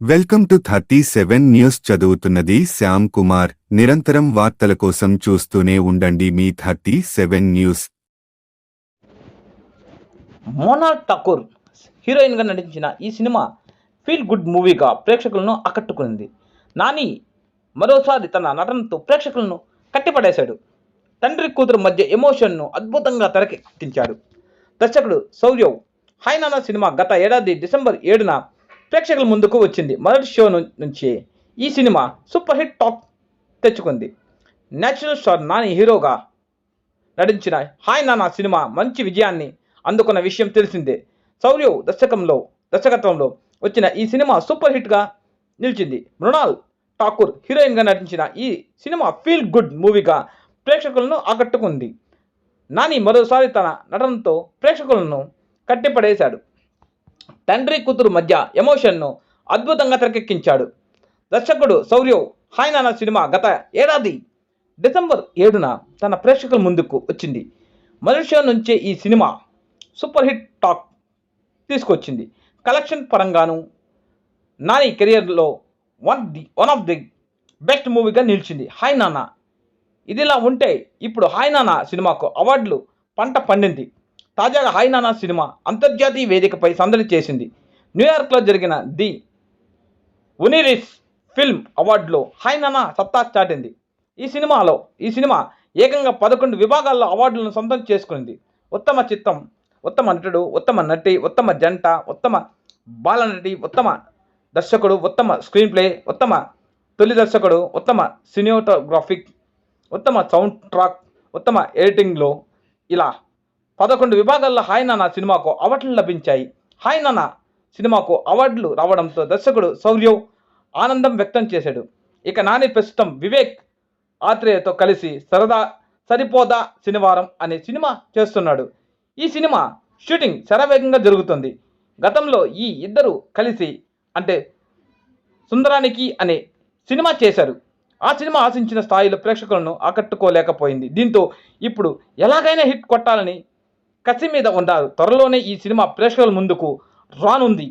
Welcome to 37 news. చదువుతున్నది శ్యామ్ కుమార్. నిరంతరం వార్తల కోసం చూస్తూనే ఉండండి మీ 37 న్యూస్. మోనాల్ ఠాకూర్ హీరోయిన్గా నటించిన ఈ సినిమా ఫీల్ గుడ్ మూవీగా ప్రేక్షకులను ఆకట్టుకుంది. నాని మరోసారి తన నటనతో ప్రేక్షకులను కట్టిపడేశాడు. తండ్రి కూతురు మధ్య ఎమోషన్ను అద్భుతంగా తెరకెక్కించాడు. దర్శకుడు శౌర్య హాయ్ నాన్న సినిమా గత ఏడాది డిసెంబర్ 7న ప్రేక్షకుల ముందుకు వచ్చింది. మొదటి షో నుంచి ఈ సినిమా సూపర్ హిట్ టాక్ తెచ్చుకుంది. నేచురల్ స్టార్ నాని హీరోగా నటించిన హాయ్ నాన్న సినిమా మంచి విజయాన్ని అందుకున్న విషయం తెలిసిందే. శౌర్య దర్శకత్వంలో వచ్చిన ఈ సినిమా సూపర్ హిట్గా నిలిచింది. మృణాల్ ఠాకూర్ హీరోయిన్గా నటించిన ఈ సినిమా ఫీల్ గుడ్ మూవీగా ప్రేక్షకులను ఆకట్టుకుంది. నాని మరోసారి తన నటనతో ప్రేక్షకులను కట్టిపడేశాడు. తండ్రి కూతురు మధ్య ఎమోషన్ను అద్భుతంగా తెరకెక్కించాడు. దర్శకుడు శౌర్య హాయ్ నాన్న సినిమా గత ఏడాది డిసెంబర్ 7న తన ప్రేక్షకుల ముందుకు వచ్చింది. మొదటి షో నుంచే ఈ సినిమా సూపర్ హిట్ టాక్ తీసుకొచ్చింది. కలెక్షన్ పరంగాను నాని కెరియర్లో వన్ ఆఫ్ ది బెస్ట్ మూవీగా నిలిచింది హాయ్ నాన్న. ఇదిలా ఉంటే ఇప్పుడు హాయ్ నాన్న సినిమాకు అవార్డులు పంట పండింది. తాజాగా హాయ్ నాన్న సినిమా అంతర్జాతీయ వేదికపై సందడి చేసింది. న్యూయార్క్లో జరిగిన ది ఉనిరిస్ ఫిల్మ్ అవార్డులో హాయ్ నాన్న సత్తా చాటింది. ఈ సినిమా ఏకంగా 11 విభాగాల్లో అవార్డులను సొంతం చేసుకుంది. ఉత్తమ చిత్రం, ఉత్తమ నటుడు, ఉత్తమ నటి, ఉత్తమ జంట, ఉత్తమ బాలనటి, ఉత్తమ దర్శకుడు, ఉత్తమ స్క్రీన్ ప్లే, ఉత్తమ తొలి దర్శకుడు, ఉత్తమ సినిమాటోగ్రాఫిక్, ఉత్తమ సౌండ్ ట్రాక్, ఉత్తమ ఎడిటింగ్లో ఇలా 11 విభాగాల్లో హాయ్ నాన్న సినిమాకు అవార్డులు లభించాయి. హాయ్ నాన్న సినిమాకు అవార్డులు రావడంతో దర్శకుడు శౌర్య ఆనందం వ్యక్తం చేశాడు. ఇక నాని ప్రస్తుతం వివేక్ ఆత్రేయతో కలిసి సరిపోదా శనివారం అనే సినిమా చేస్తున్నాడు. ఈ సినిమా షూటింగ్ శరవేగంగా జరుగుతుంది. గతంలో ఈ ఇద్దరు కలిసి అంటే సుందరానికి అనే సినిమా చేశారు. ఆ సినిమా ఆశించిన స్థాయిలో ప్రేక్షకులను ఆకట్టుకోలేకపోయింది. దీంతో ఇప్పుడు ఎలాగైనా హిట్ కొట్టాలని కసి మీద ఉన్నారు. త్వరలోనే ఈ సినిమా ప్రేక్షకుల ముందుకు రానుంది.